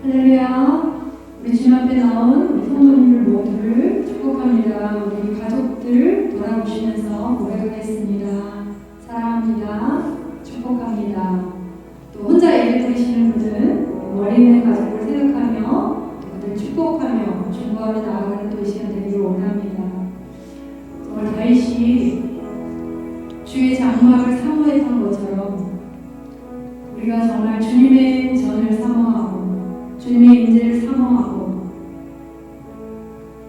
할렐루야. 우리 주님 앞에 나온 우리 성도님들 모두를 축복합니다. 우리 가족들 돌아보시면서 고백하겠습니다. 사랑합니다. 축복합니다. 또 혼자 예배 드리시는 분은 멀리 있는 가족을 생각하며 그들 축복하며 중보하며 나아가는 또 이 시간 되기를 원합니다. 정말 다윗이 주의 장막을 사모했던 것처럼 우리가 정말 주님의 전을 사모하고 주님의 인재를 사모하고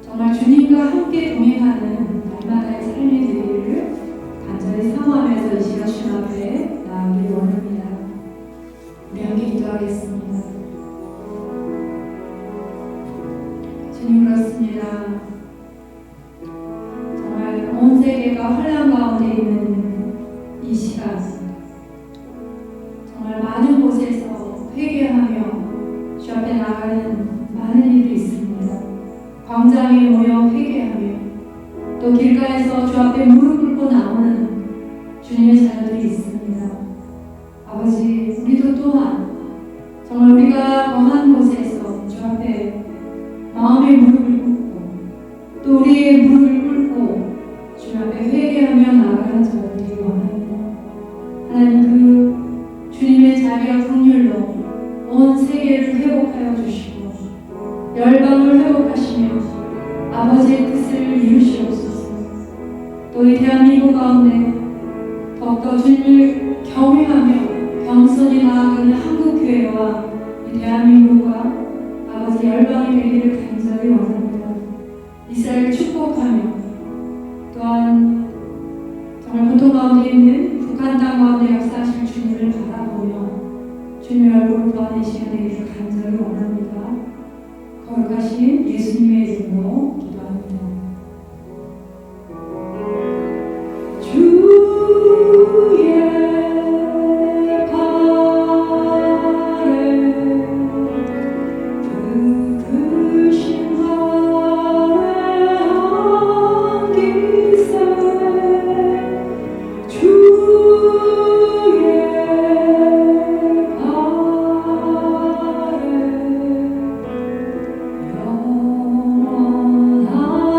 정말 주님과 함께 동행하는 날마다의 삶이 되기를 간절히 사모하면서 이 시간 주님 앞에 나아가길 원합니다. 우리 함께 기도하겠습니다. 주님, 그렇습니다. 정말 온 세계가 혼란 가운데 있는 이 시간, 정말 많은 곳에서 회개하며 주 앞에 나가는 많은 일이 있습니다. 광장에 모여 회개하며 또 길가에서 주 앞에 무릎 꿇고 나오는 주님의 자녀들이 있습니다. 아버지, 우리도 또한 정말 우리가 거한 곳에서 주 앞에 마음의 무릎을 꿇고 또 우리의 무릎을 꿇고 주 앞에 회개하며 나아가는 저를 되기 원합니다. 하나님, 그 주님의 자비와 긍휼로 온 세계를 회복하여 주시고 열방을 회복하시며 아버지의 뜻을 이루시옵소서. 또 이 대한민국 가운데 더욱더 주님을 경외하며 겸손히 나아가는 한국교회와 이 대한민국과 아버지 열방이 되기를 간절히 원합니다. 이스라엘을 축복하며 또한 정말 고통 가운데 있는 북한 땅 가운데 역사하실 주님을 바라보며 주님의 얼굴을 보아내는 시간 되기를 간절히 원합니다. 거룩하신 예수님의 이름으로 기도합니다. 영원한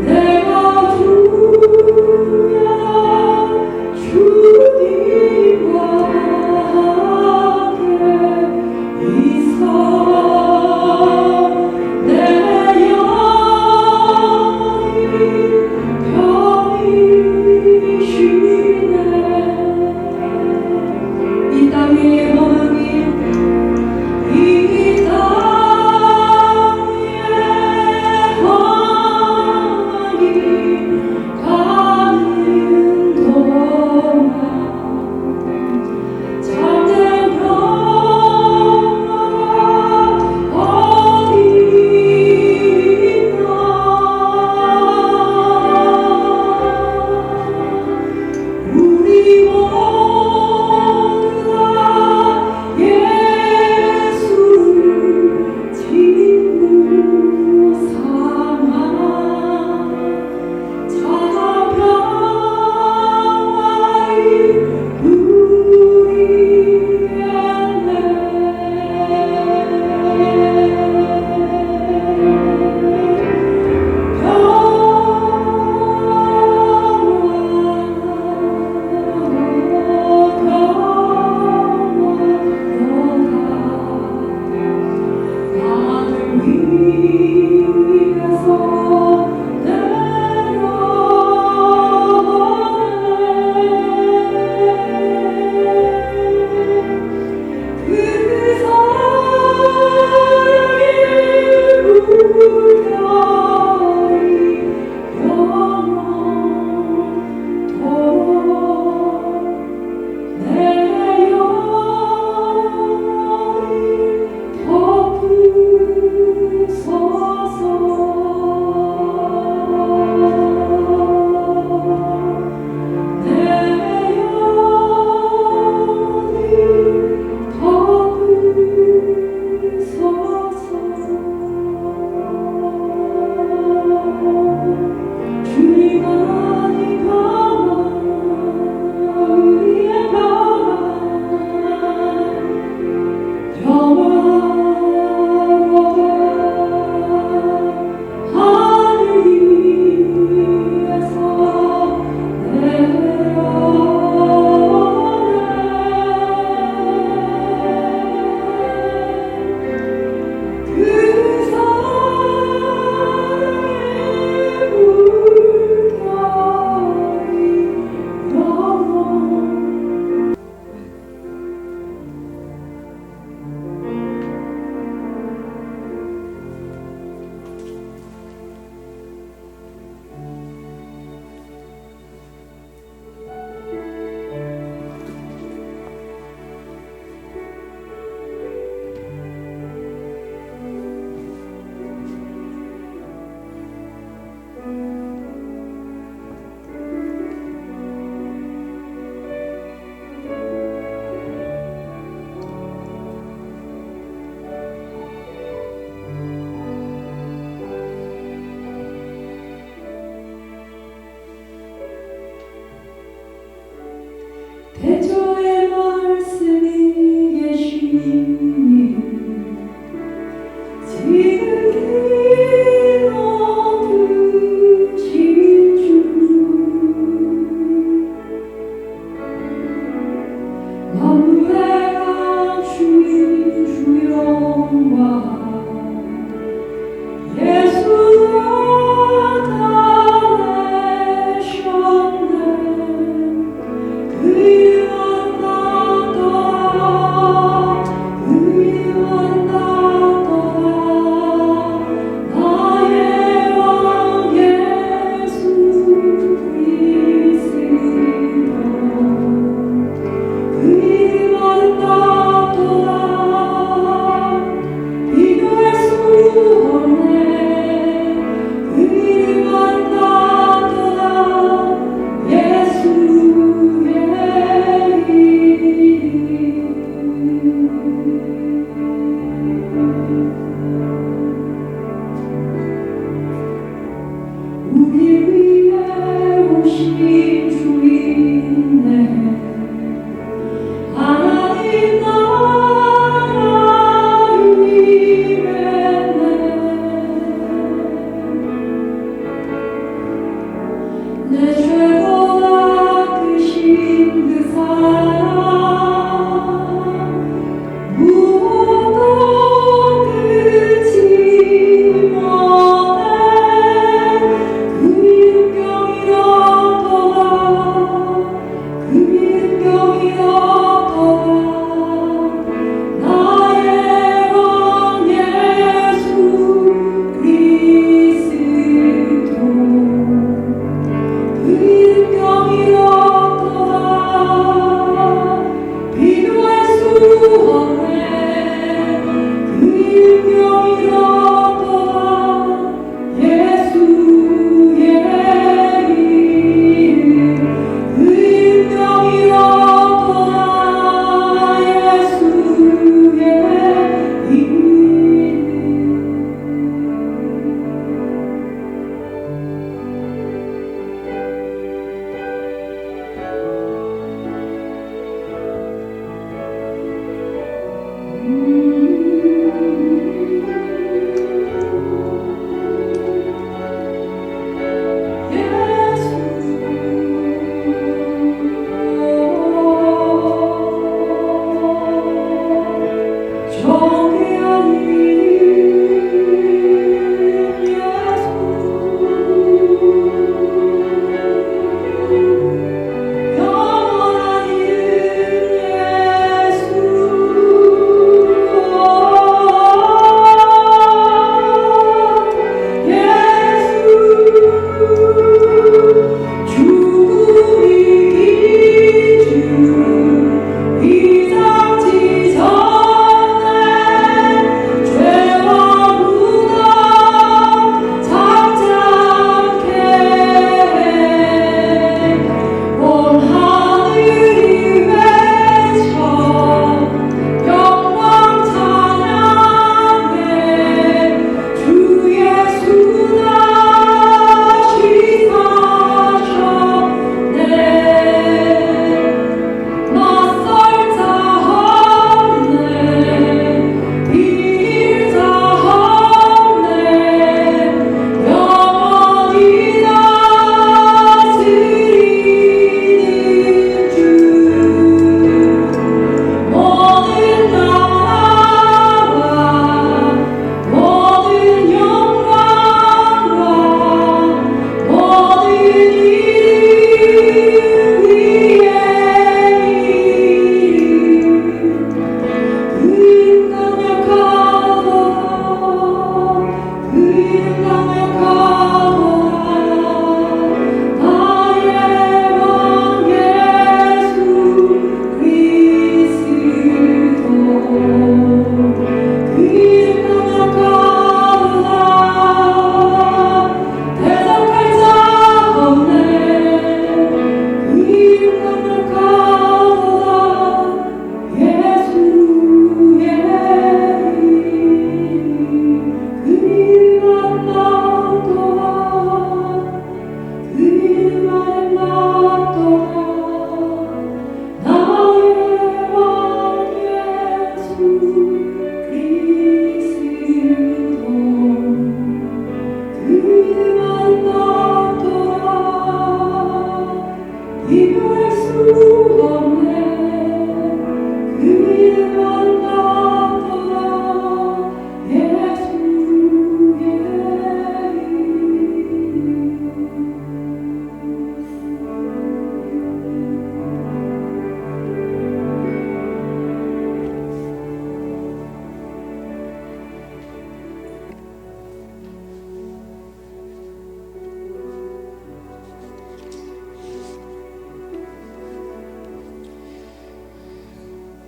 내가 죽으면 주님과 함께 있어 내 영혼이 편히 쉬네 이 땅에 머무긴 이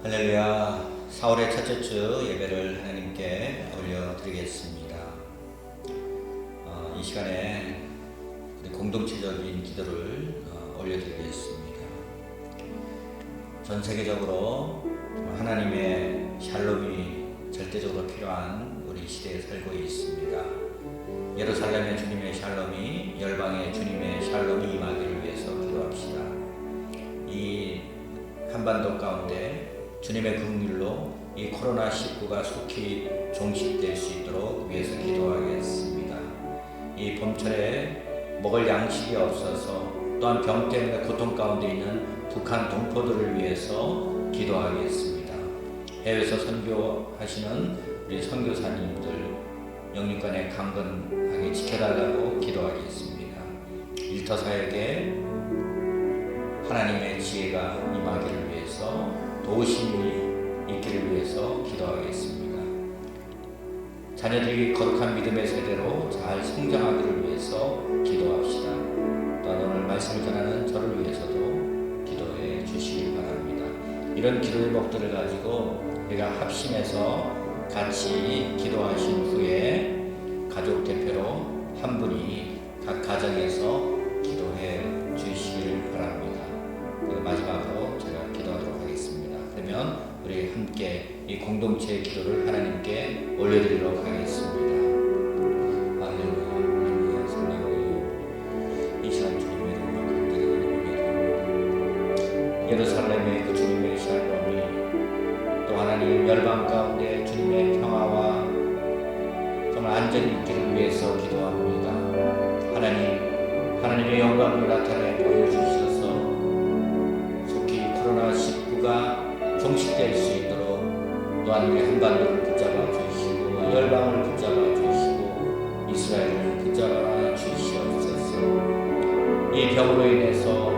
할렐루야. 4월의 첫째 주 예배를 하나님께 올려드리겠습니다. 이 시간에 공동체적인 기도를 올려드리겠습니다. 전 세계적으로 하나님의 샬롬이 절대적으로 필요한 우리 시대에 살고 있습니다. 예루살렘의 주님의 샬롬이, 열방의 주님의 샬롬이 임하기를 위해서 기도합시다. 이 한반도 가운데 주님의 긍휼로 이 코로나19가 속히 종식될 수 있도록 위해서 기도하겠습니다. 이 봄철에 먹을 양식이 없어서 또한 병 때문에 고통 가운데 있는 북한 동포들을 위해서 기도하겠습니다. 해외에서 선교하시는 우리 선교사님들 영육간에 강건하게 지켜달라고 기도하겠습니다. 일터사에게 하나님의 지혜가 임하기를 위해서 도우심이 있기를 위해서 기도하겠습니다. 자녀들이 거룩한 믿음의 세대로 잘 성장하기를 위해서 기도합시다. 또한 오늘 말씀을 전하는 저를 위해서도 기도해 주시기 바랍니다. 이런 기도 제목들을 가지고 우리가 합심해서 같이 기도하신 후에 가족 대표로 한 분이 각 가정에서 기도해 주시길 바랍니다. 마지막으로 제가 기도하도록 하겠습니다. 그러면 우리 함께 이 공동체의 기도를 하나님께 올려드리도록 하겠습니다. 할렐루야, 할렐루야, 성령님, 이 시간 주님의 이름으로 간절히 올려드립니다. 예루살렘의 그 주님의 샬롬이 또 하나님 열방 가운데 주님의 평화와 정말 안전이 있기를 위해서 기도합니다. 하나님의 영광을 나타내 보여주셔서 속히 코로나19가 종식될 수 있도록 또 하나님의 한반도를 붙잡아 주시고 열방을 붙잡아 주시고 이스라엘을 붙잡아 주시옵소서. 이 병으로 인해서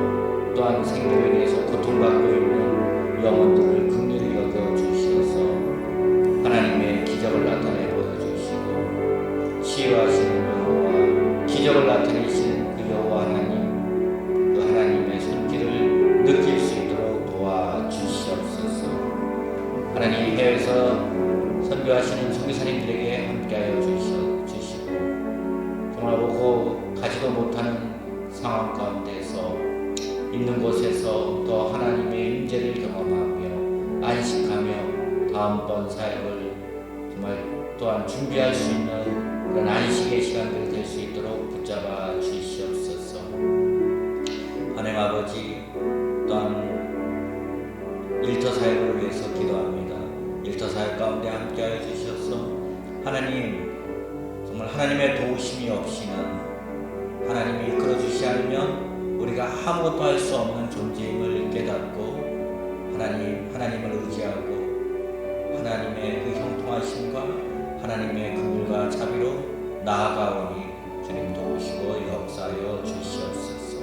또한 생기로 인해서 고통받고 있는 영혼들을 긍휼히 여겨 주시어서 하나님의 기적을 나타내 보여주시고 치유하시는 여호와, 기적을 나타내시는 그 여호와 하나님, 그 하나님의 손길을 느낄 수 있도록 도와주시옵소서. 하나님, 해외에서 선교하시는 선교사님들에게 함께하여 주시고 정말 오고 가지도 못하는 상황 가운데서 있는 곳에서 또 하나님의 임재를 경험하며 안식하며 다음번 사역을 정말 또한 준비할 수 있는 그런 안식의 시간들이 될 수 있도록 붙잡아 주시옵소서. 하나님 아버지, 또한 일터 사역을 위해서 기도합니다. 일터 사역 가운데 함께하여 주셔서 하나님, 정말 하나님의 도우심이 없이는 하나님이 이끌어 주시지 않으면 우리가 아무것도 할 수 없는 존재임을 깨닫고 하나님을 의지하고 하나님의 그 형통하심과 하나님의 긍휼과 자비로 나아가오니 주님 도우시고 역사하여 주시옵소서.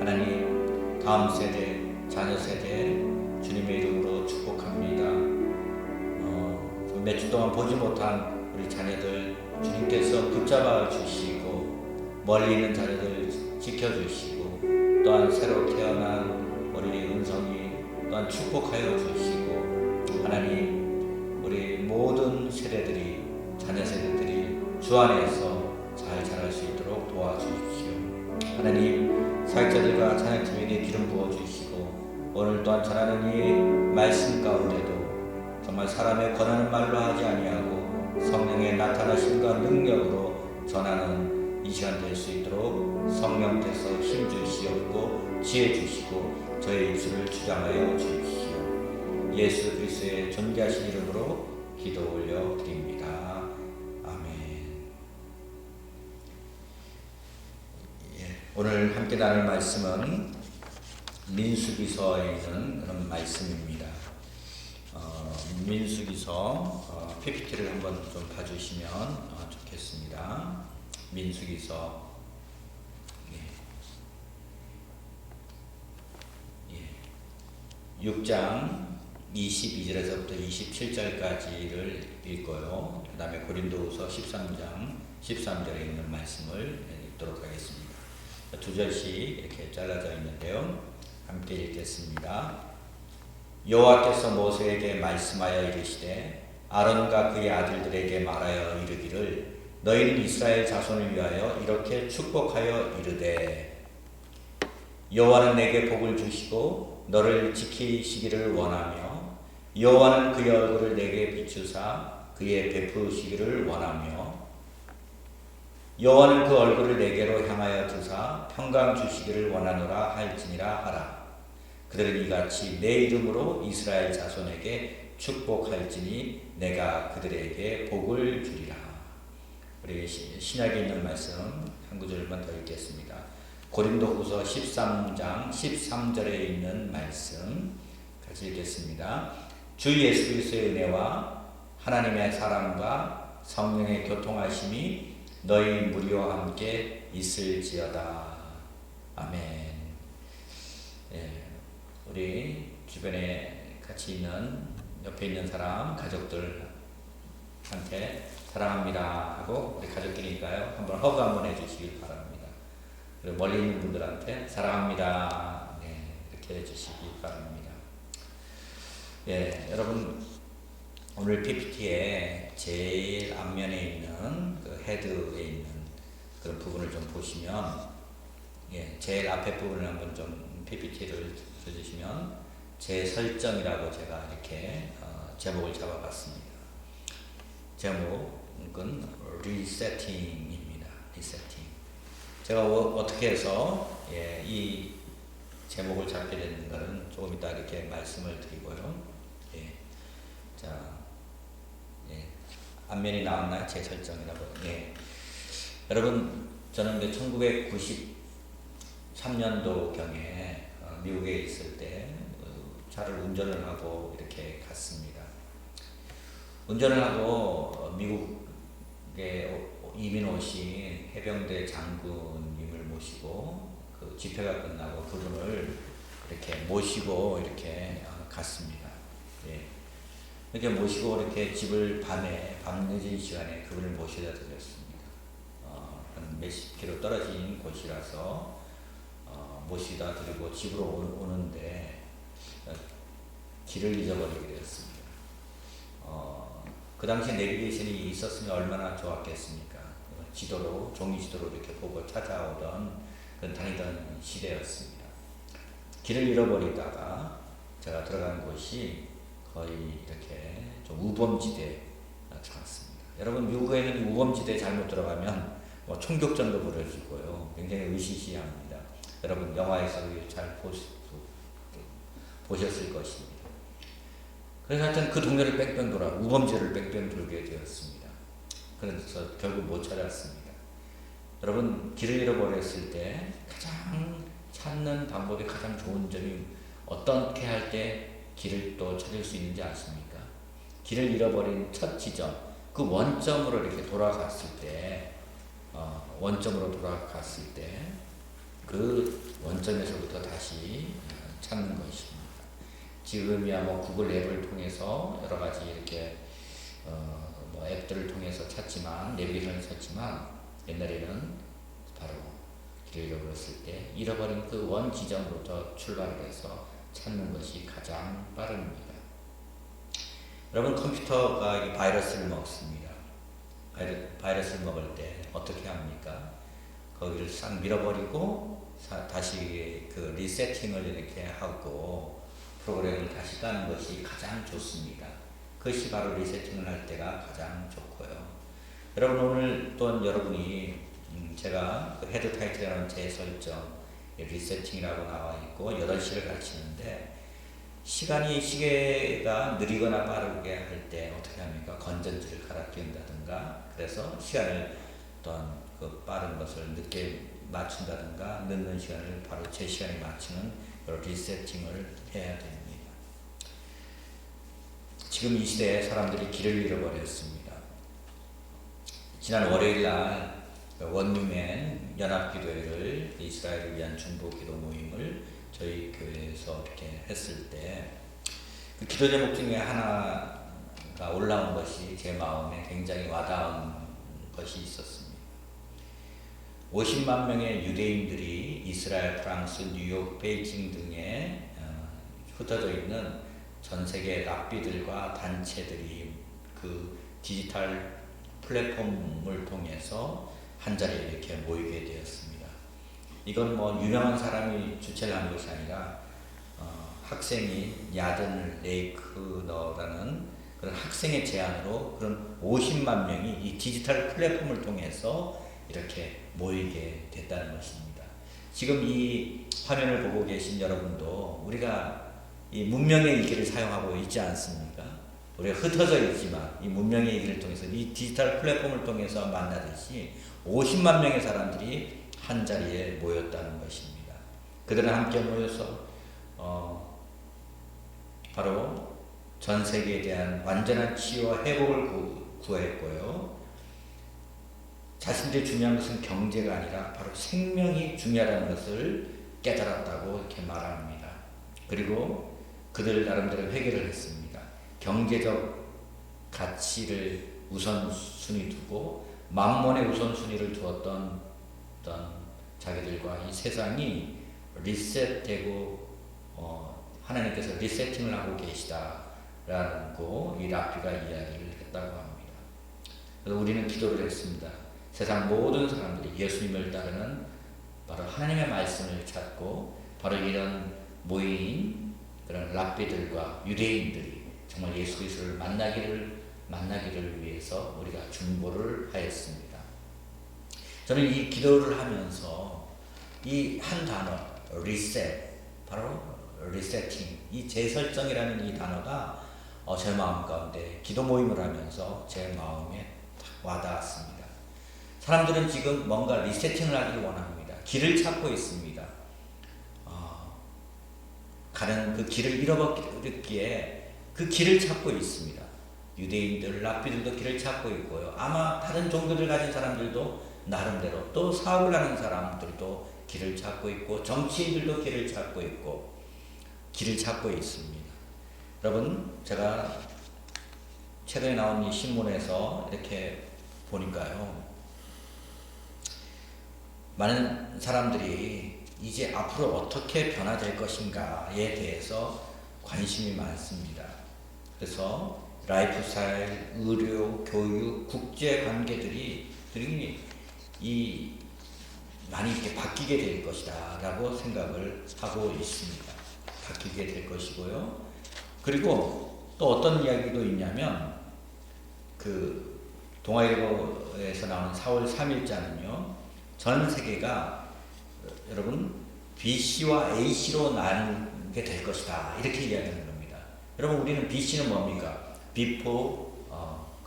하나님, 다음 세대, 자녀 세대 주님의 이름으로 축복합니다. 몇 주 동안 보지 못한 우리 자녀들 주님께서 붙잡아 주시고 멀리 있는 자녀들 지켜주시고 또한 새로 태어난 우리 은성이 또한 축복하여 주시고 하나님, 우리 모든 세대들이, 자녀 세대들이 주 안에서 잘 자랄 수 있도록 도와주십시오. 하나님, 사역자들과 찬양팀에게 기름 부어주시고 오늘 또한 전하는 이 말씀 가운데도 정말 사람의 권하는 말로 하지 아니하고 성령의 나타나심과 능력으로 전하는 이 시간 될 수 있도록 성령께서 힘 주시옵고 지혜 주시고 저의 입술을 주장하여 주십시오. 예수 그리스도의 존귀하신 이름으로 기도 올려 드립니다. 아멘. 오늘 함께 나눌 말씀은 민수기서에 있는 그런 말씀입니다. 민수기서 PPT를 한번 좀 봐주시면 좋겠습니다. 민수기서 6장 22절에서부터 27절까지를 읽고요. 그 다음에 고린도후서 13장 13절에 있는 말씀을 읽도록 하겠습니다. 두 절씩 이렇게 잘라져 있는데요. 함께 읽겠습니다. 여호와께서 모세에게 말씀하여 이르시되 아론과 그의 아들들에게 말하여 이르기를 너희는 이스라엘 자손을 위하여 이렇게 축복하여 이르되 여호와는 내게 복을 주시고 너를 지키시기를 원하며 여호와는 그의 얼굴을 내게 비추사 그의 베푸시기를 원하며 여호와는 그 얼굴을 내게로 향하여 드사 평강 주시기를 원하노라 할지니라 하라. 그들은 이같이 내 이름으로 이스라엘 자손에게 축복할지니 내가 그들에게 복을 주리라. 우리 신약에 있는 말씀 한 구절만 더 읽겠습니다. 고린도후서 13장 13절에 있는 말씀 같이 읽겠습니다. 주 예수 그리스도의 은혜와 하나님의 사랑과 성령의 교통하심이 너희 무리와 함께 있을지어다. 아멘. 우리 주변에 같이 있는 옆에 있는 사람 가족들한테 사랑합니다 하고 우리 가족끼리니까요 한번 허그 한번 해주시길 바랍니다. 그리고 멀리 있는 분들한테 사랑합니다 이렇게 해주시기 바랍니다. 여러분 오늘 PPT에 제일 앞면에 있는 그 헤드에 있는 그런 부분을 좀 보시면 제일 앞에 부분을 한번 좀 PPT를 써주시면 재설정이라고 제가 이렇게 제목을 잡아봤습니다. 제목은 리세팅입니다. 리세팅. 제가 어떻게 해서 이 제목을 잡게 됐는가는 조금 이따 이렇게 말씀을 드리고요. 앞면이 나왔나요? 재설정이라고. 여러분, 저는 1993년도경에 미국에 있을 때 차를 운전을 하고 이렇게 갔습니다. 운전을 하고 미국에 이민 오신 해병대 장군님을 모시고 그 집회가 끝나고 그분을 이렇게 모시고 이렇게 갔습니다. 예. 이렇게 모시고 이렇게 집을 밤 늦은 시간에 그분을 모셔다 드렸습니다. 한 몇십 킬로 떨어진 곳이라서 모시다 드리고 집으로 오는데 길을 잊어버리게 되었습니다. 그 당시에 내비게이션이 있었으면 얼마나 좋았겠습니까? 지도로, 종이 지도로 이렇게 보고 찾아오던 다니던 시대였습니다. 길을 잃어버리다가 제가 들어간 곳이 거의 이렇게 좀 우범지대에 들어갔습니다. 여러분, 미국에는 우범지대에 잘못 들어가면 총격전도 벌어지고요. 굉장히 으시시합니다. 여러분, 영화에서 잘 보셨을 것입니다. 그래서 하여튼 그 동네를 뺑뺑 돌아, 우범지를 뺑뺑 돌게 되었습니다. 그래서 결국 못 찾았습니다. 여러분, 길을 잃어버렸을 때 가장 찾는 방법이 가장 좋은 점이 어떻게 할 때 길을 또 찾을 수 있는지 아십니까? 길을 잃어버린 첫 지점, 그 원점으로 이렇게 돌아갔을 때, 그 원점에서부터 다시 찾는 것입니다. 지금이야 구글 앱을 통해서 여러 가지 이렇게 앱들을 통해서 찾지만, 내비게이션을 찾지만, 옛날에는 바로 길을 잃어버렸을 때 잃어버린 그 원 지점부터 출발을 해서 찾는 것이 가장 빠릅니다. 여러분, 컴퓨터가 이 바이러스를 먹습니다. 바이러스를 먹을 때 어떻게 합니까? 거기를 싹 밀어버리고 다시 그 리세팅을 이렇게 하고 프로그램을 다시 까는 것이 가장 좋습니다. 그것이 바로 리세팅을 할 때가 가장 좋고요. 여러분, 오늘 또한 여러분이 제가 그 헤드 타이틀이라는 제 설정 리세팅이라고 나와 있고 8시를 가르치는데, 시계가 느리거나 빠르게 할 때 어떻게 합니까? 건전지를 갈아 끼운다든가, 그래서 시간을 어떤 그 빠른 것을 늦게 맞춘다든가, 늦는 시간을 바로 제 시간에 맞추는 리세팅을 해야 됩니다. 지금 이 시대에 사람들이 길을 잃어버렸습니다. 지난 월요일 날 원유맨 연합기도회를 이스라엘을 위한 중보기도 모임을 저희 교회에서 이렇게 했을 때 그 기도 제목 중에 하나가 올라온 것이 제 마음에 굉장히 와닿은 것이 있었습니다. 50만 명의 유대인들이 이스라엘, 프랑스, 뉴욕, 베이징 등에 흩어져 있는 전 세계 랍비들과 단체들이 그 디지털 플랫폼을 통해서 한 자리에 이렇게 모이게 되었습니다. 이건 유명한 사람이 주최를 한 것이 아니라 학생이 야든 레이크너라는 그런 학생의 제안으로 그런 50만 명이 이 디지털 플랫폼을 통해서 이렇게 모이게 됐다는 것입니다. 지금 이 화면을 보고 계신 여러분도 우리가 이 문명의 이기를 사용하고 있지 않습니까? 우리가 흩어져 있지만 이 문명의 이기를 통해서 이 디지털 플랫폼을 통해서 만나듯이 50만 명의 사람들이 한 자리에 모였다는 것입니다. 그들은 함께 모여서 바로 전 세계에 대한 완전한 치유와 회복을 구했고요. 자신들이 중요한 것은 경제가 아니라 바로 생명이 중요하다는 것을 깨달았다고 이렇게 말합니다. 그리고 그들 나름대로 회개를 했습니다. 경제적 가치를 우선순위 두고 만몬의 우선순위를 두었던 자기들과 이 세상이 리셋되고 하나님께서 리세팅을 하고 계시다라고 이 랍비가 이야기를 했다고 합니다. 그래서 우리는 기도를 했습니다. 세상 모든 사람들이 예수님을 따르는 바로 하나님의 말씀을 찾고 바로 이런 모인 그런 랍비들과 유대인들이 정말 예수 그리스도를 만나기를 위해서 우리가 중보를 하였습니다. 저는 이 기도를 하면서 이 한 단어 리셋, 바로 리세팅, 이 재설정이라는 이 단어가 제 마음 가운데 기도 모임을 하면서 제 마음에 딱 와닿았습니다. 사람들은 지금 뭔가 리세팅을 하기를 원합니다. 길을 찾고 있습니다. 가는 그 길을 잃어버렸기에 그 길을 찾고 있습니다. 유대인들, 랍비들도 길을 찾고 있고요. 아마 다른 종교들 가진 사람들도 나름대로, 또 사업을 하는 사람들도 길을 찾고 있고, 정치인들도 길을 찾고 있고, 길을 찾고 있습니다. 여러분, 제가 최근에 나온 이 신문에서 이렇게 보니까요, 많은 사람들이 이제 앞으로 어떻게 변화될 것인가에 대해서 관심이 많습니다. 그래서 라이프 스타일, 의료, 교육, 국제 관계들이 많이 이렇게 바뀌게 될 것이다 라고 생각을 하고 있습니다. 바뀌게 될 것이고요. 그리고 또 어떤 이야기도 있냐면, 그 동아일보에서 나오는 4월 3일자는요, 전 세계가 여러분 BC와 AC로 나누게 될 것이다 이렇게 이야기하는 겁니다. 여러분, 우리는 BC는 뭡니까? Before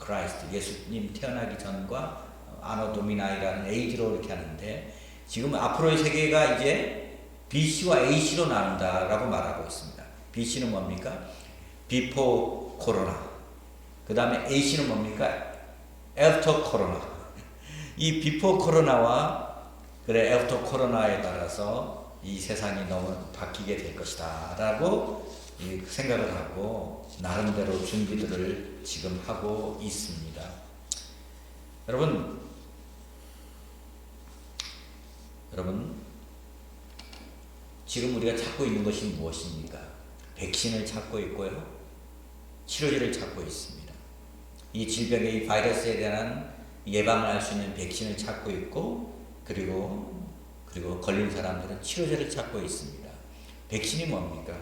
Christ, 예수님 태어나기 전과 아노 도미나이라는 AD로 이렇게 하는데, 지금 앞으로의 세계가 이제 BC와 AC로 나눈다라고 말하고 있습니다. BC는 뭡니까? Before Corona. 그 다음에 AC는 뭡니까? After Corona. 이 Before Corona와 After Corona에 따라서 이 세상이 너무 바뀌게 될 것이다 라고 생각을 하고 나름대로 준비들을 지금 하고 있습니다. 여러분, 지금 우리가 찾고 있는 것이 무엇입니까? 백신을 찾고 있고요, 치료제를 찾고 있습니다. 이 질병의 이 바이러스에 대한 예방을 할 수 있는 백신을 찾고 있고, 그리고 걸린 사람들은 치료제를 찾고 있습니다. 백신이 뭡니까?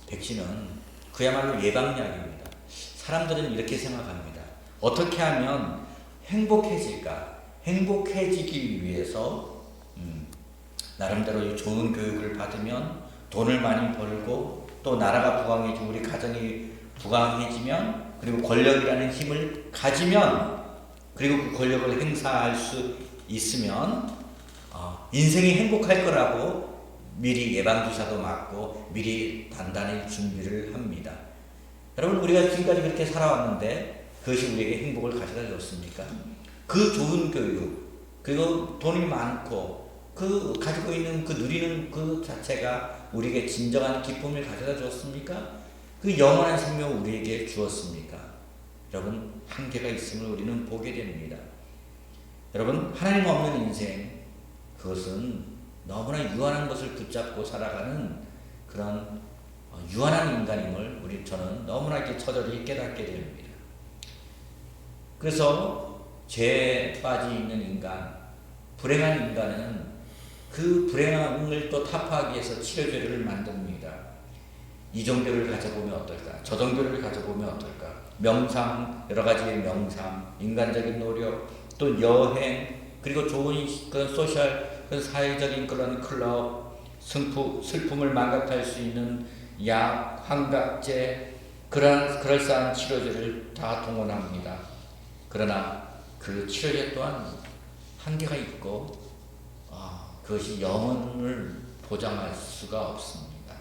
백신은 그야말로 예방약입니다. 사람들은 이렇게 생각합니다. 어떻게 하면 행복해질까? 행복해지기 위해서 나름대로 좋은 교육을 받으면, 돈을 많이 벌고, 또 나라가 부강해지고 우리 가정이 부강해지면, 그리고 권력이라는 힘을 가지면, 그리고 그 권력을 행사할 수 있으면 인생이 행복할 거라고 미리 예방주사도 맞고 미리 단단히 준비를 합니다. 여러분, 우리가 지금까지 그렇게 살아왔는데 그것이 우리에게 행복을 가져다 줬습니까? 그 좋은 교육, 그리고 돈이 많고 그 가지고 있는 그 누리는 그 자체가 우리에게 진정한 기쁨을 가져다 줬습니까? 그 영원한 생명을 우리에게 주었습니까? 여러분, 한계가 있음을 우리는 보게 됩니다. 여러분, 하나님 없는 인생, 그것은 너무나 유한한 것을 붙잡고 살아가는 그런 유한한 인간임을 저는 너무나 이렇게 처절히 깨닫게 됩니다. 그래서 죄에 빠져 있는 인간, 불행한 인간은 그 불행함을 또 타파하기 위해서 치료제를 만듭니다. 이 종교를 가져보면 어떨까? 저 종교를 가져보면 어떨까? 명상, 여러 가지의 명상, 인간적인 노력, 또 여행, 그리고 좋은 그런 소셜, 그런 사회적인 그런 클럽, 슬픔을 망각할 수 있는 약, 환각제, 그럴싸한 치료제를 다 동원합니다. 그러나 그 치료제 또한 한계가 있고, 그것이 영혼을 보장할 수가 없습니다.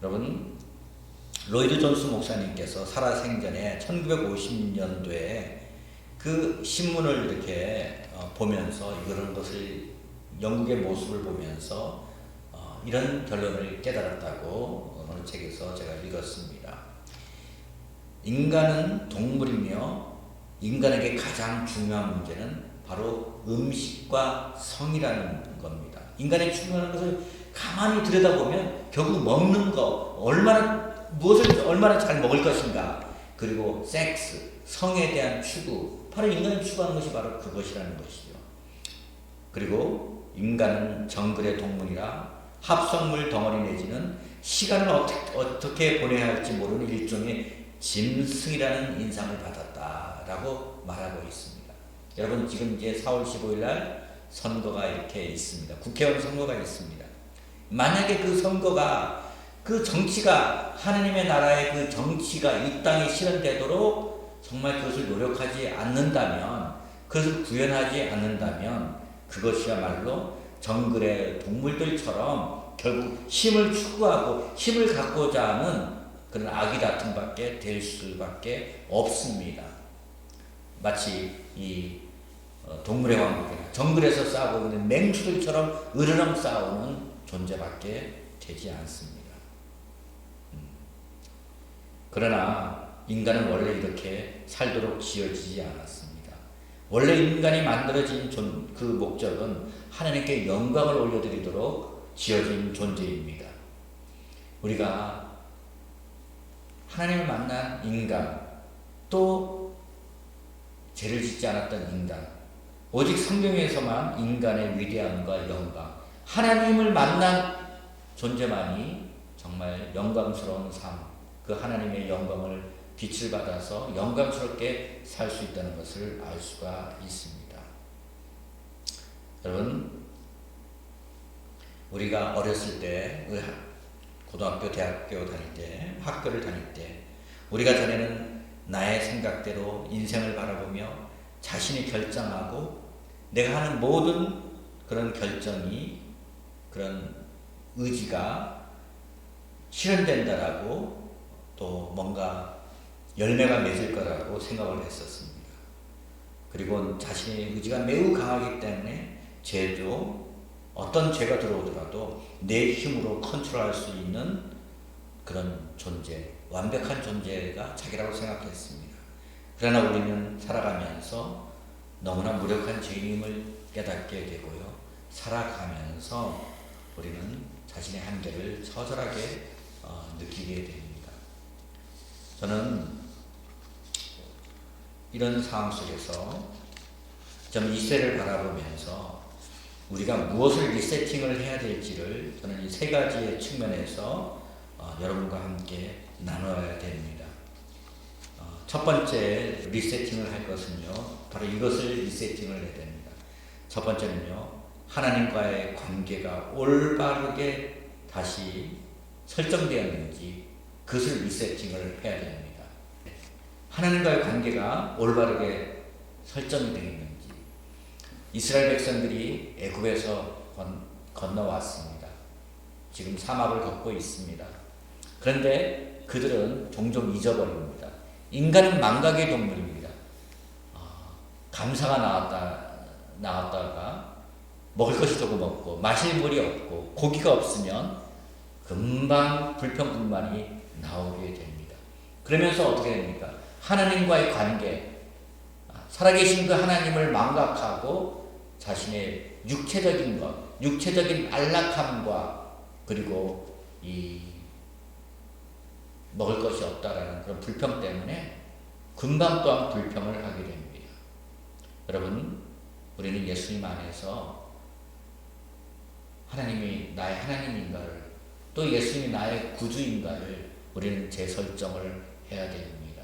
여러분, 로이드 존스 목사님께서 살아생전에 1950년도에 그 신문을 이렇게 보면서, 이런 것을, 영국의 모습을 보면서 이런 결론을 깨달았다고 어느 책에서 제가 읽었습니다. 인간은 동물이며 인간에게 가장 중요한 문제는 바로 음식과 성이라는 겁니다. 인간의 중요한 것을 가만히 들여다보면 결국 먹는 거, 무엇을 얼마나 잘 먹을 것인가, 그리고 섹스, 성에 대한 추구, 바로 인간이 추구하는 것이 바로 그것이라는 것이죠. 그리고 인간은 정글의 동물이라 합성물 덩어리 내지는 시간을 어떻게 보내야 할지 모르는 일종의 짐승이라는 인상을 받았다라고 말하고 있습니다. 여러분, 지금 이제 4월 15일 날 선거가 이렇게 있습니다. 국회의원 선거가 있습니다. 만약에 그 선거가, 그 정치가, 하느님의 나라의 그 정치가 이 땅에 실현되도록 정말 그것을 노력하지 않는다면, 그것을 구현하지 않는다면, 그것이야말로 정글의 동물들처럼 결국 힘을 추구하고 힘을 갖고자 하는 그런 악의 다툼밖에 될 수밖에 없습니다. 마치 이 동물의 왕국이나 정글에서 싸우고 있는 맹수들처럼 으르렁 싸우는 존재밖에 되지 않습니다. 그러나 인간은 원래 이렇게 살도록 지어지지 않았습니다. 원래 인간이 만들어진 그 목적은 하나님께 영광을 올려드리도록 지어진 존재입니다. 우리가 하나님을 만난 인간, 또 죄를 짓지 않았던 인간, 오직 성경에서만 인간의 위대함과 영광, 하나님을 만난 존재만이 정말 영광스러운 삶, 그 하나님의 영광을 빛을 받아서 영광스럽게 살 수 있다는 것을 알 수가 있습니다. 여러분, 우리가 어렸을 때, 고등학교, 대학교 다닐 때, 학교를 다닐 때, 우리가 전에는 나의 생각대로 인생을 바라보며 자신이 결정하고 내가 하는 모든 그런 결정이, 그런 의지가 실현된다라고 또 뭔가 열매가 맺을 거라고 생각을 했었습니다. 그리고 자신의 의지가 매우 강하기 때문에 죄도 어떤 죄가 들어오더라도 내 힘으로 컨트롤할 수 있는 그런 존재, 완벽한 존재가 자기라고 생각했습니다. 그러나 우리는 살아가면서 너무나 무력한 죄인임을 깨닫게 되고요. 살아가면서 우리는 자신의 한계를 처절하게 느끼게 됩니다. 저는 이런 상황 속에서 저는 이 세를 바라보면서 우리가 무엇을 리세팅을 해야 될지를 저는 이 세 가지의 측면에서 여러분과 함께 나눠야 됩니다. 첫 번째 리세팅을 할 것은요, 바로 이것을 리세팅을 해야 됩니다. 첫 번째는요, 하나님과의 관계가 올바르게 다시 설정되었는지 그것을 리세팅을 해야 됩니다. 하나님과의 관계가 올바르게 설정이 되어 있는지. 이스라엘 백성들이 애굽에서 건너왔습니다. 지금 사막을 걷고 있습니다. 그런데 그들은 종종 잊어버립니다. 인간은 망각의 동물입니다. 감사가 나왔다가 먹을 것이 조금 없고 마실 물이 없고 고기가 없으면 금방 불평불만이 나오게 됩니다. 그러면서 어떻게 됩니까? 하나님과의 관계, 살아계신 그 하나님을 망각하고 자신의 육체적인 것, 육체적인 안락함과 그리고 이 먹을 것이 없다라는 그런 불평 때문에 금방 또한 불평을 하게 됩니다. 여러분, 우리는 예수님 안에서 하나님이 나의 하나님인가를, 또 예수님이 나의 구주인가를 우리는 재설정을 해야 됩니다.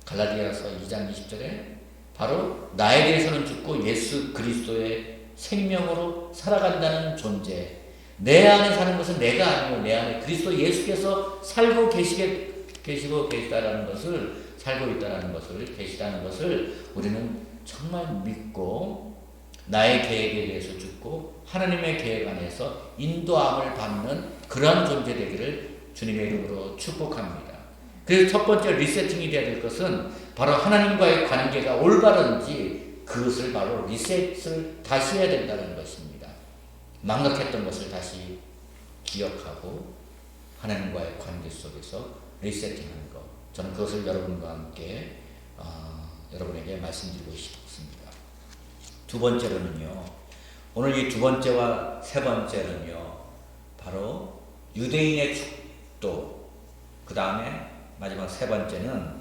갈라디아서 2장 20절에 바로 나에 대해서는 죽고 예수 그리스도의 생명으로 살아간다는 존재, 내 안에 사는 것은 내가 아니고 내 안에 그리스도 예수께서 살고 계시다라는 것을, 살고 있다라는 것을, 계시다는 것을 우리는 정말 믿고 나의 계획에 대해서 죽고 하나님의 계획 안에서 인도함을 받는 그러한 존재 되기를 주님의 이름으로 축복합니다. 그래서 첫 번째 리세팅이 되어야 될 것은 바로 하나님과의 관계가 올바른지 그것을 바로 리셋을 다시 해야 된다는 것입니다. 망각했던 것을 다시 기억하고 하나님과의 관계 속에서 리세팅하는 것, 저는 그것을 여러분과 함께 여러분에게 말씀드리고 싶습니다. 두 번째로는요, 오늘 이 두 번째와 세 번째는요, 바로 유대인의 축도, 그 다음에 마지막 세 번째는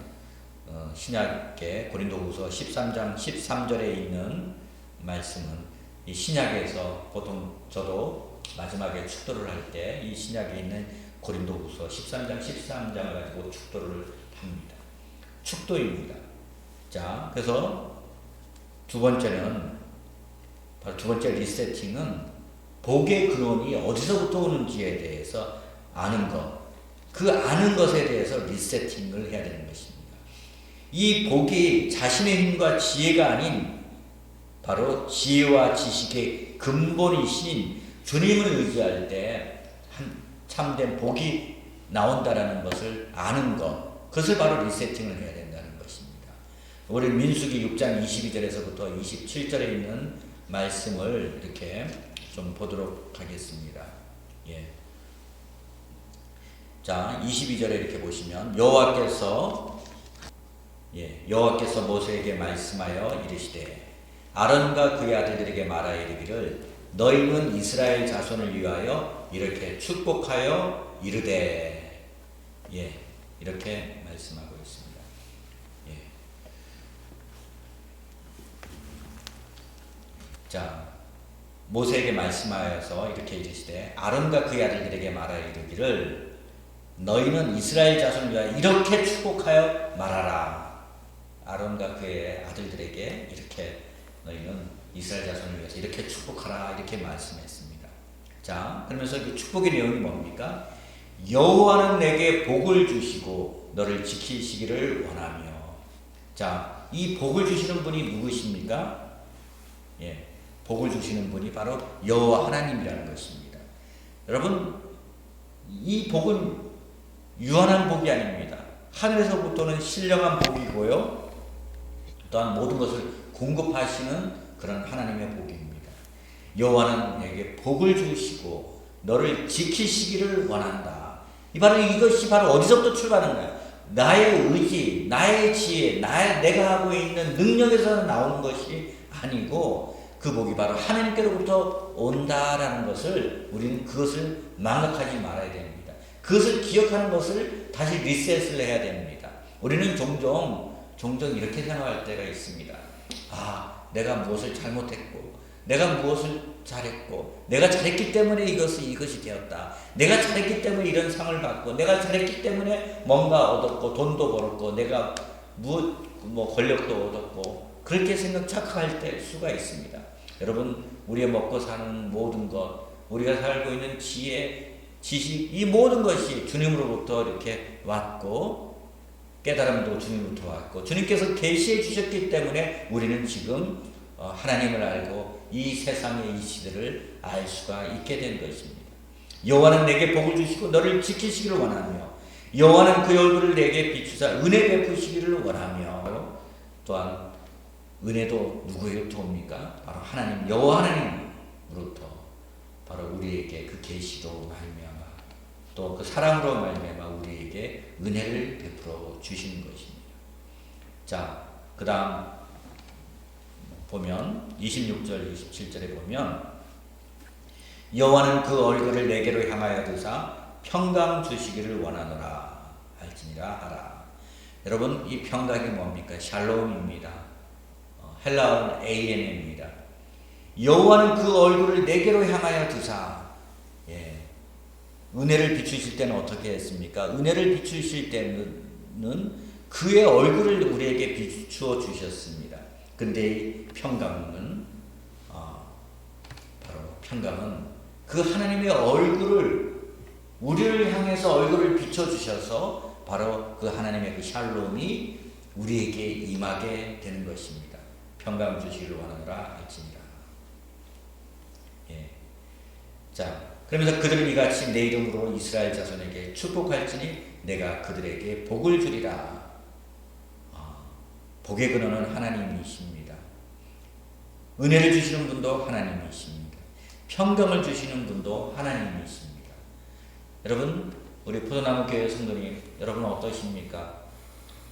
신약의 고린도후서 13장 13절에 있는 말씀은 이 신약에서 보통 저도 마지막에 축도를 할 때 이 신약에 있는 고린도후서 13장 13장을 가지고 축도를 합니다. 축도입니다. 자, 그래서 두 번째는 바로 두 번째 리세팅은 복의 근원이 어디서부터 오는지에 대해서 아는 것, 그 아는 것에 대해서 리세팅을 해야 되는 것입니다. 이 복이 자신의 힘과 지혜가 아닌 바로 지혜와 지식의 근본이신 주님을 의지할 때 참된 복이 나온다라는 것을 아는 것, 그것을 바로 리세팅을 해야 된다는 것입니다. 우리 민수기 6장 22절에서부터 27절에 있는 말씀을 이렇게 좀 보도록 하겠습니다. 예. 자, 22절에 이렇게 보시면 여호와께서 모세에게 말씀하여 이르시되 아론과 그의 아들들에게 말하여 이르기를 너희는 이스라엘 자손을 위하여 이렇게 축복하여 이르되 이렇게 말씀하고 있습니다. 자, 모세에게 말씀하여서 이렇게 이르시되 아론과 그의 아들들에게 말하여 이르기를 너희는 이스라엘 자손을 위하여 이렇게 축복하여 말하라. 아론과 그의 아들들에게 이렇게 너희는 이스라엘 자손을 위해서 이렇게 축복하라 이렇게 말씀했습니다. 자, 그러면서 이 축복의 내용이 뭡니까? 여호와는 내게 복을 주시고 너를 지키시기를 원하며. 자, 이 복을 주시는 분이 누구십니까? 복을 주시는 분이 바로 여호와 하나님이라는 것입니다. 여러분, 이 복은 유한한 복이 아닙니다. 하늘에서부터는 신령한 복이고요. 또한 모든 것을 공급하시는 그런 하나님의 복입니다. 여호와는 내게 복을 주시고 너를 지키시기를 원한다. 이것이 바로 어디서부터 출발하는가? 나의 의지, 나의 지혜, 내가 하고 있는 능력에서 나오는 것이 아니고 그 복이 바로 하나님께로부터 온다라는 것을 우리는 그것을 망각하지 말아야 됩니다. 그것을 기억하는 것을 다시 리셋을 해야 됩니다. 우리는 종종 이렇게 생각할 때가 있습니다. 내가 무엇을 잘못했고, 내가 무엇을 잘했고, 내가 잘했기 때문에 이것이 되었다. 내가 잘했기 때문에 이런 상을 받고, 내가 잘했기 때문에 뭔가 얻었고, 돈도 벌었고, 내가 권력도 얻었고, 그렇게 착각할 때 수가 있습니다. 여러분, 우리가 먹고 사는 모든 것, 우리가 살고 있는 지혜, 지식, 이 모든 것이 주님으로부터 이렇게 왔고, 깨달음도 주님으로부터 왔고, 주님께서 계시해 주셨기 때문에 우리는 지금 하나님을 알고 이 세상의 이치들을 알 수가 있게 된 것입니다. 여호와는 내게 복을 주시고 너를 지키시기를 원하며, 여호와는 그 얼굴을 내게 비추사 은혜 베푸시기를 원하며. 또한 은혜도 누구에게부터 옵니까? 바로 하나님, 여호와 하나님으로부터 바로 우리에게 그 계시로 말미암아 또 그 사랑으로 말미암아 우리에게 은혜를 베풀어 주시는 것입니다. 자, 그 다음 보면 26절 27절에 보면 여호와는 그 얼굴을 내게로 향하여 드사 평강 주시기를 원하노라 할지니라 하라. 여러분, 이 평강이 뭡니까? 샬롬입니다. 헬라어는 AN입니다. 여호와는 그 얼굴을 내게로 향하여 드사. 은혜를 비추실 때는 어떻게 했습니까? 은혜를 비추실 때는 그의 얼굴을 우리에게 비추어 주셨습니다. 근데 평강은 바로 평강은 그 하나님의 얼굴을 우리를 향해서 얼굴을 비춰 주셔서 바로 그 하나님의 그 샬롬이 우리에게 임하게 되는 것입니다. 평강 주시기를 원하노라 할지니라. 자, 그러면서 그들은 이같이 내 이름으로 이스라엘 자손에게 축복할지니 내가 그들에게 복을 주리라. 복의 근원은 하나님이십니다. 은혜를 주시는 분도 하나님이십니다. 평강을 주시는 분도 하나님이십니다. 여러분, 우리 포도나무 교회 성도님, 여러분 어떠십니까?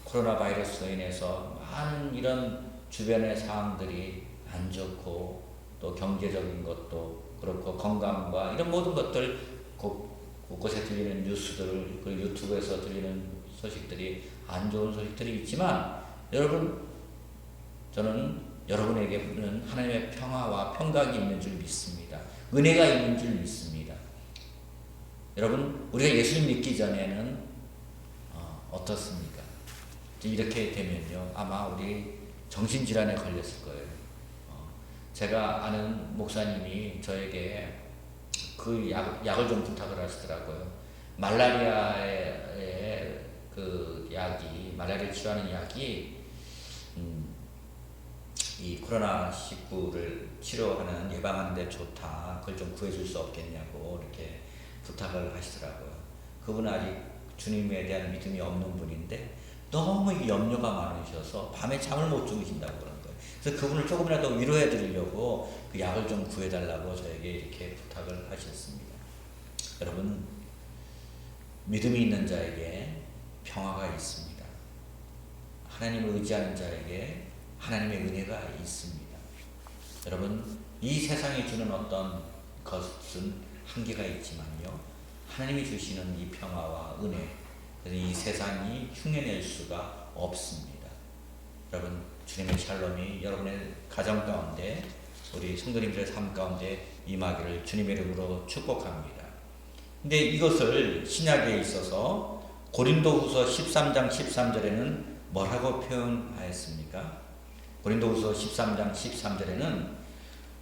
코로나 바이러스로 인해서 많은 이런 주변의 상황들이 안 좋고 또 경제적인 것도 그렇고 건강과 이런 모든 것들 곳곳에 들리는 뉴스들 그리고 유튜브에서 들리는 소식들이 안 좋은 소식들이 있지만 여러분, 저는 여러분에게는 하나님의 평화와 평강이 있는 줄 믿습니다. 은혜가 있는 줄 믿습니다. 여러분, 우리가 예수님 믿기 전에는 어떻습니까? 이렇게 되면요, 아마 우리 정신질환에 걸렸을 거예요. 제가 아는 목사님이 저에게 그 약을 좀 부탁을 하시더라고요. 말라리아의 그 약이, 말라리아를 치료하는 약이 이 코로나19를 치료하는 예방하는 데 좋다. 그걸 좀 구해줄 수 없겠냐고 이렇게 부탁을 하시더라고요. 그분은 아직 주님에 대한 믿음이 없는 분인데 너무 염려가 많으셔서 밤에 잠을 못 주무신다고 그러는 거예요. 그래서 그분을 조금이라도 위로해 드리려고 그 약을 좀 구해달라고 저에게 이렇게 부탁을 하셨습니다. 여러분, 믿음이 있는 자에게 평화가 있습니다. 하나님을 의지하는 자에게 하나님의 은혜가 있습니다. 여러분, 이 세상이 주는 어떤 것은 한계가 있지만요, 하나님이 주시는 이 평화와 은혜, 이 세상이 흉내낼 수가 없습니다. 여러분, 주님의 샬롬이 여러분의 가정 가운데, 우리 성도님들의 삶 가운데 임하기를 주님의 이름으로 축복합니다. 근데 이것을 신약에 있어서 고린도후서 13장 13절에는 뭐라고 표현하였습니까? 고린도후서 13장 13절에는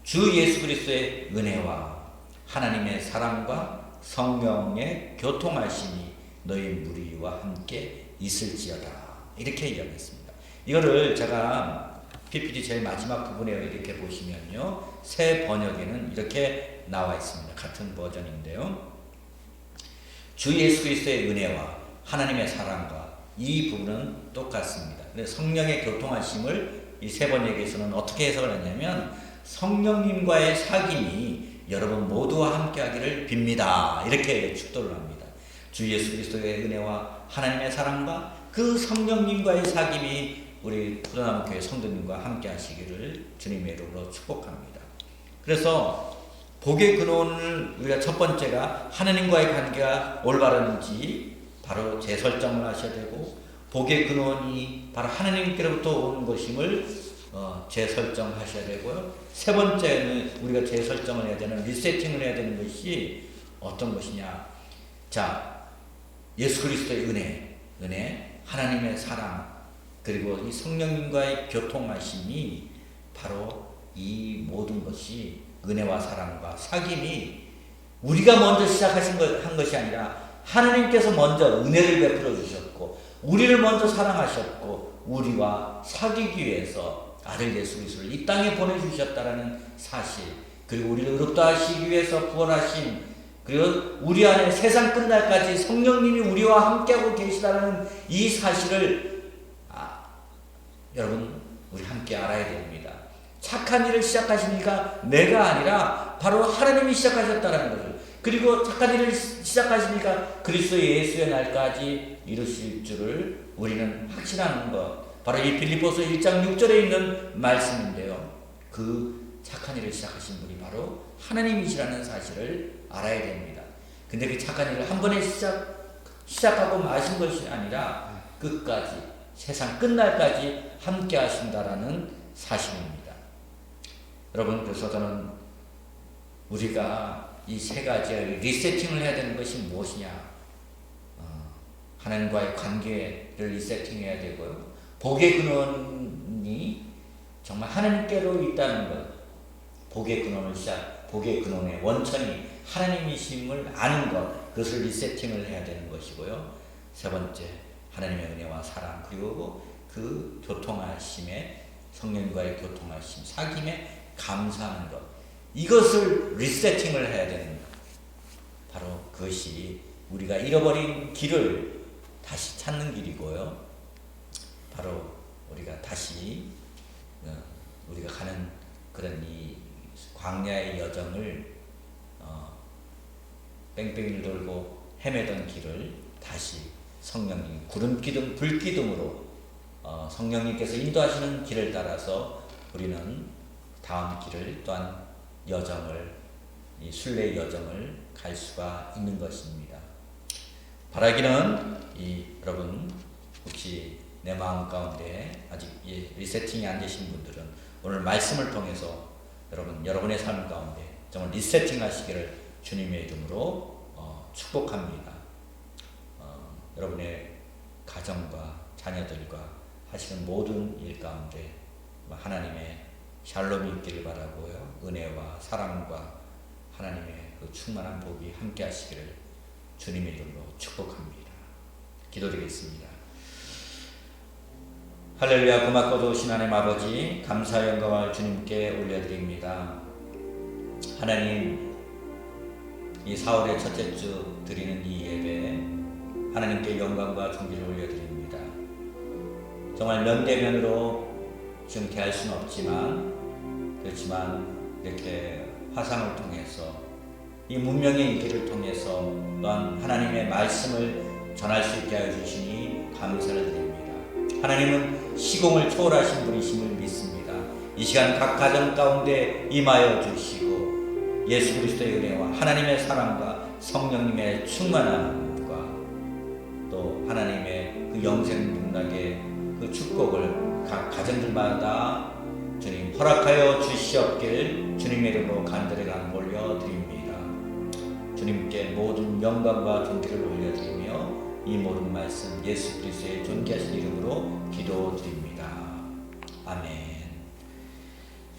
주 예수 그리스도의 은혜와 하나님의 사랑과 성령의 교통하심이 너희 무리와 함께 있을지어다, 이렇게 이야기했습니다. 이거를 제가 PPT 제일 마지막 부분에 이렇게 보시면요, 새 번역에는 이렇게 나와 있습니다. 같은 버전인데요, 주 예수 그리스도의 은혜와 하나님의 사랑과, 이 부분은 똑같습니다. 근데 성령의 교통하심을 이 세 번역에서는 어떻게 해석을 했냐면, 성령님과의 사귐이 여러분 모두와 함께 하기를 빕니다, 이렇게 축도를 합니다. 주 예수 그리스도의 은혜와 하나님의 사랑과 그 성령님과의 사귐이 우리 포도나무 교회 성도님과 함께 하시기를 주님의 이름으로 축복합니다. 그래서 복의 근원을 우리가 첫 번째가 하나님과의 관계가 올바른지 바로 재설정을 하셔야 되고, 복의 근원이 바로 하나님께로부터 오는 것임을 재설정하셔야 되고요. 세 번째는 우리가 재설정을 해야 되는, 리세팅을 해야 되는 것이 어떤 것이냐. 자, 예수 그리스도의 은혜, 하나님의 사랑, 그리고 이 성령님과의 교통하심이 바로 이 모든 것이 은혜와 사랑과 사귐이 우리가 먼저 한 것이 아니라 하나님께서 먼저 은혜를 베풀어 주셨고 우리를 먼저 사랑하셨고 우리와 사귀기 위해서 아들 예수 그리스도를 이 땅에 보내주셨다라는 사실, 그리고 우리를 의롭다 하시기 위해서 구원하신, 그리고 우리 안에 세상 끝날까지 성령님이 우리와 함께하고 계시다는 이 사실을 여러분 우리 함께 알아야 됩니다. 착한 일을 시작하시니까 내가 아니라 바로 하나님이 시작하셨다는 것을, 그리고 착한 일을 시작하시니까 그리스도 예수의 날까지 이루실 줄을 우리는 확신하는 것, 바로 이 빌립보서 1장 6절에 있는 말씀인데요, 그 착한 일을 시작하신 분이 바로 하나님이시라는 사실을 알아야 됩니다. 근데 그 착한 일을 한 번에 시작하고 마신 것이 아니라 끝까지, 세상 끝날까지 함께 하신다라는 사실입니다. 여러분, 그래서 저는 우리가 이 세 가지의 리세팅을 해야 되는 것이 무엇이냐? 하나님과의 관계를 리세팅해야 되고요. 복의 근원이 정말 하나님께로 있다는 것, 복의 근원의 원천이 하나님이심을 아는 것, 그것을 리세팅을 해야 되는 것이고요. 세 번째, 하나님의 은혜와 사랑, 그리고 그 교통하심에, 성령과의 교통하심, 사귐에 감사하는 것, 이것을 리세팅을 해야 되는 것, 바로 그것이 우리가 잃어버린 길을 다시 찾는 길이고요. 바로 우리가 다시 우리가 가는 그런 이 광야의 여정을 뺑뺑이를 돌고 헤매던 길을 다시 성령님, 구름기둥, 불기둥으로 성령님께서 인도하시는 길을 따라서 우리는 다음 길을, 또한 여정을, 이 순례의 여정을 갈 수가 있는 것입니다. 바라기는 여러분, 혹시 내 마음 가운데 아직 리세팅이 안 되신 분들은 오늘 말씀을 통해서 여러분의 삶 가운데 정말 리세팅 하시기를 주님의 이름으로 축복합니다. 여러분의 가정과 자녀들과 하시는 모든 일 가운데 하나님의 샬롬이 있기를 바라고요. 은혜와 사랑과 하나님의 그 충만한 복이 함께 하시기를 주님의 이름으로 축복합니다. 기도드리겠습니다. 할렐루야. 고맙고 좋으신 하나님 아버지, 감사 영광을 주님께 올려드립니다. 하나님, 이 4월의 첫째 주 드리는 이 예배 하나님께 영광과 존귀를 올려드립니다. 정말 면대면으로 지금 대할 수는 없지만 그렇지만 이렇게 화상을 통해서 이 문명의 일기를 통해서 또한 하나님의 말씀을 전할 수 있게 하여 주시니 감사를 드립니다. 하나님은 시공을 초월하신 분이심을 믿습니다. 이 시간 각 가정 가운데 임하여 주시고 예수 그리스도의 은혜와 하나님의 사랑과 성령님의 충만함과 또 하나님의 그 영생 복락의 그 축복을 각 가정들마다 주님 허락하여 주시옵길 주님의 이름으로 간절히 간 올려드립니다. 주님께 모든 영광과 존귀를 올려드리며 이 모든 말씀 예수 그리스도의 존귀하신 이름으로 기도드립니다. 아멘.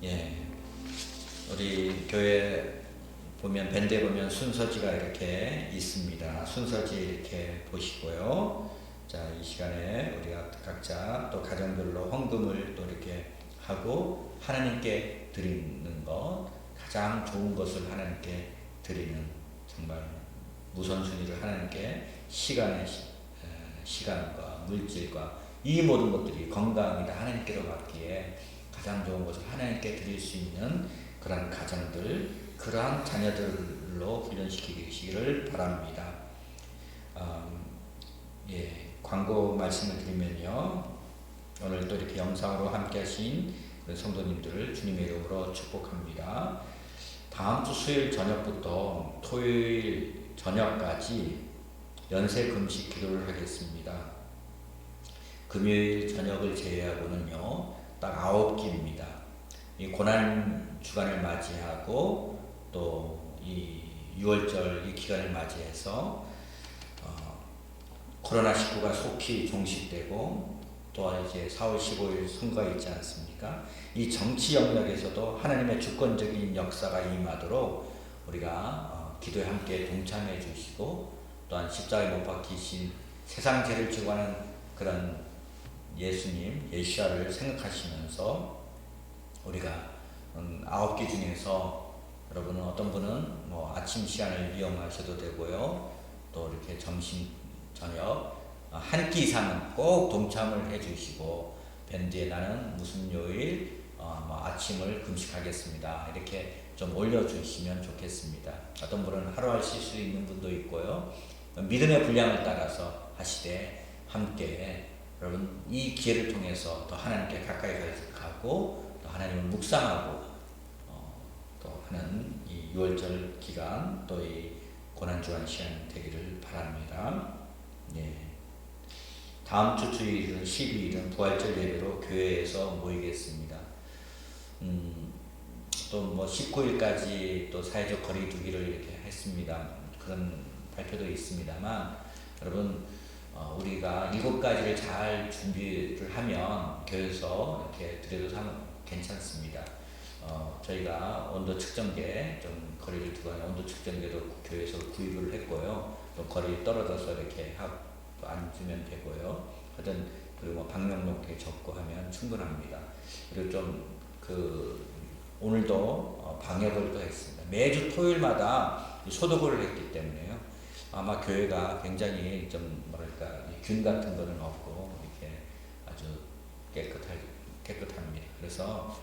예, 우리 교회 보면 밴드에 보면 순서지가 이렇게 있습니다. 순서지 이렇게 보시고요. 자, 이 시간에 우리가 각자 또 가정별로 헌금을 또 이렇게 하고 하나님께 드리는 것, 가장 좋은 것을 하나님께 드리는 정말 우선순위를 하나님께 시간과 물질과 이 모든 것들이 건강이다 하나님께로 받기에 가장 좋은 것을 하나님께 드릴 수 있는 그러한 가정들, 그러한 자녀들로 훈련시키시기를 바랍니다. 예, 광고 말씀을 드리면요, 오늘 또 이렇게 영상으로 함께 하신 성도님들을 주님의 이름으로 축복합니다. 다음 주 수요일 저녁부터 토요일 저녁까지 연세 금식 기도를 하겠습니다. 금요일 저녁을 제외하고는요, 딱 9기입니다. 이 고난 주간을 맞이하고 또 이 6월절 이 기간을 맞이해서 코로나19가 속히 종식되고 또 이제 4월 15일 선거가 있지 않습니까? 이 정치 영역에서도 하나님의 주권적인 역사가 임하도록 우리가 기도에 함께 동참해 주시고 또한 십자가에 못 박히신 세상 죄를 지고 가는 그런 예수님, 예시아를 생각하시면서 우리가 9기 중에서 여러분은 어떤 분은 뭐 아침 시간을 이용하셔도 되고요. 또 이렇게 점심, 저녁 한 끼 이상은 꼭 동참을 해주시고 밴드에 나는 무슨 요일 뭐 아침을 금식하겠습니다. 이렇게 좀 올려주시면 좋겠습니다. 어떤 분은 하루 하실 수 있는 분도 있고요. 믿음의 분량을 따라서 하시되 함께 여러분 이 기회를 통해서 더 하나님께 가까이 가고 또 하나님을 묵상하고 또 하는 이 6월절 기간 또 이 고난주간 시간 되기를 바랍니다. 예. 다음 주 주일은 12일은 부활절 예배로 교회에서 모이겠습니다. 또 뭐 19일까지 또 사회적 거리 두기를 이렇게 했습니다. 그런 발표도 있습니다만 여러분 우리가 7가지를 잘 준비를 하면 교회에서 이렇게 드려도 괜찮습니다. 저희가 온도 측정계 좀 거리를 두고 하는 온도 측정계도 교회에서 구입을 했고요. 또 거리 떨어져서 이렇게 앉으면 되고요. 하여튼 그리고 뭐 방명록 적고 하면 충분합니다. 그리고 좀 오늘도 방역을 또 했습니다. 매주 토요일마다 소독을 했기 때문에요. 아마 교회가 굉장히 좀 뭐랄까 균 같은 거는 없고 이렇게 아주 깨끗합니다. 그래서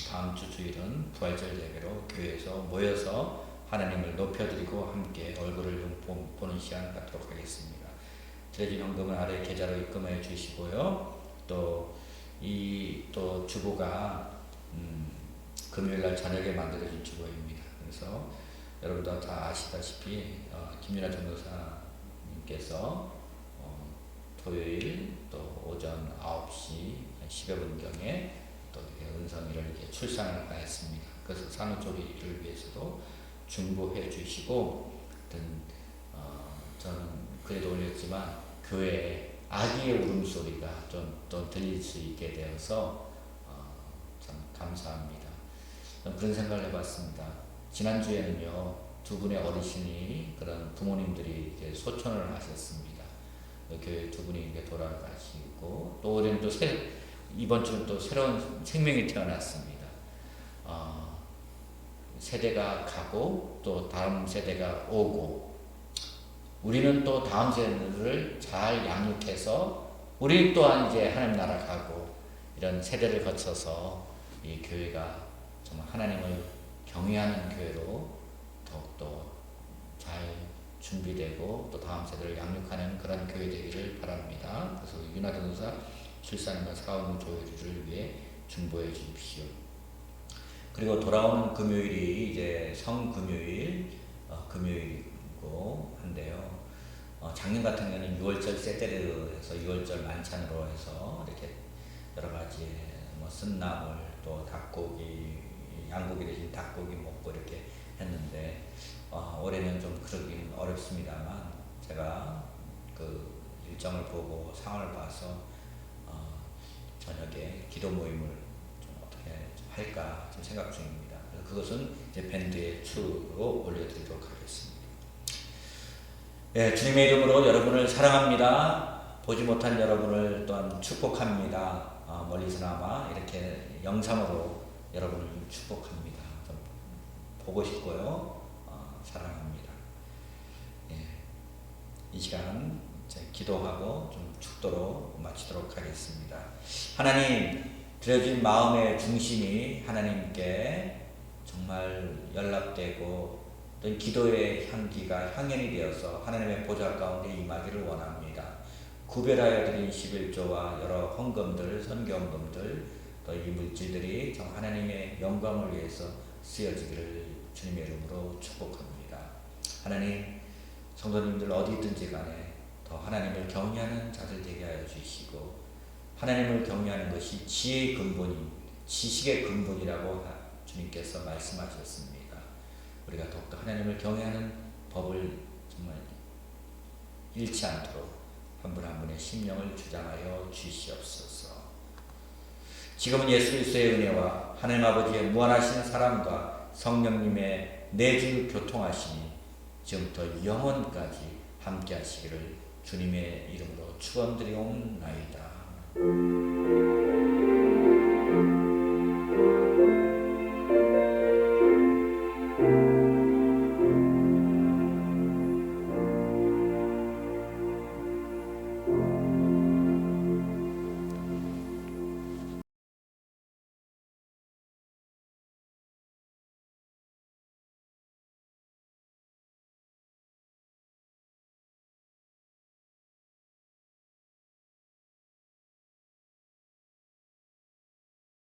다음 주 주일은 부활절 예배로 교회에서 모여서 하나님을 높여드리고 함께 얼굴을 보는 시간 갖도록 하겠습니다. 드려진 헌금은 아래 계좌로 입금해 주시고요. 또 주보가 금요일날 저녁에 만들어진 주보입니다. 그래서 여러분도 다 아시다시피 김윤아 전도사님께서 토요일 또 오전 9시 10여 분경에 또 이렇게 은성이를 이렇게 출산을 하였습니다. 그래서 산후조리를 위해서도 중보해 주시고, 저는 그래도 올렸지만 교회에 아기의 울음소리가 좀 들릴 수 있게 되어서 참 감사합니다. 그런 생각을 해봤습니다. 지난주에는요, 두 분의 어르신이 그런 부모님들이 이제 소천을 하셨습니다. 교회 두 분이 이제 돌아가시고, 또 올해는 또 이번 주는 또 새로운 생명이 태어났습니다. 세대가 가고 또 다음 세대가 오고 우리는 또 다음 세대를 잘 양육해서 우리 또한 이제 하나님 나라 가고 이런 세대를 거쳐서 이 교회가 정말 하나님을 경외하는 교회로 더욱더 잘 준비되고 또 다음 세대를 양육하는 그런 교회 되기를 바랍니다. 그래서 윤아 전도사 출산과 사후 조율을 위해 중보해 주십시오. 그리고 돌아오는 금요일이 이제 성금요일, 금요일이고 한데요. 작년 같은 경우는 6월절 세테르 해서 6월절 만찬으로 해서 이렇게 여러 가지 뭐 쓴나물 또 닭고기, 양고기 대신 닭고기 먹고 이렇게 했는데 올해는 좀 그러긴 어렵습니다만 제가 그 일정을 보고 상황을 봐서 저녁에 기도 모임을 좀 어떻게 좀 할까 좀 생각 중입니다. 그래서 그것은 이제 밴드의 추로 올려드리도록 하겠습니다. 네, 주님의 이름으로 여러분을 사랑합니다. 보지 못한 여러분을 또한 축복합니다. 멀리서나마 이렇게 영상으로 여러분을 축복합니다. 좀 보고 싶고요. 사랑합니다. 예, 이 시간 기도하고 좀 축도로 마치도록 하겠습니다. 하나님, 드려진 마음의 중심이 하나님께 정말 연락되고 또 기도의 향기가 향연이 되어서 하나님의 보좌 가운데 임하기를 원합니다. 구별하여 드린 11조와 여러 헌금들, 선교헌금들 또 이 물질들이 정 하나님의 영광을 위해서 쓰여지기를 주님의 이름으로 축복합니다. 하나님, 성도님들 어디 있든지 간에 더 하나님을 경외하는 자들 되게 하여 주시고 하나님을 경외하는 것이 지혜의 근본인 지식의 근본이라고 주님께서 말씀하셨습니다. 우리가 더욱더 하나님을 경외하는 법을 정말 잃지 않도록 한 분 한 분의 심령을 주장하여 주시옵소서. 지금은 예수 그리스도의 은혜와 하나님 아버지의 무한하신 사랑과 성령님의 내주 교통하심이 지금부터 영원까지 함께 하시기를 주님의 이름으로 축원드리옵나이다.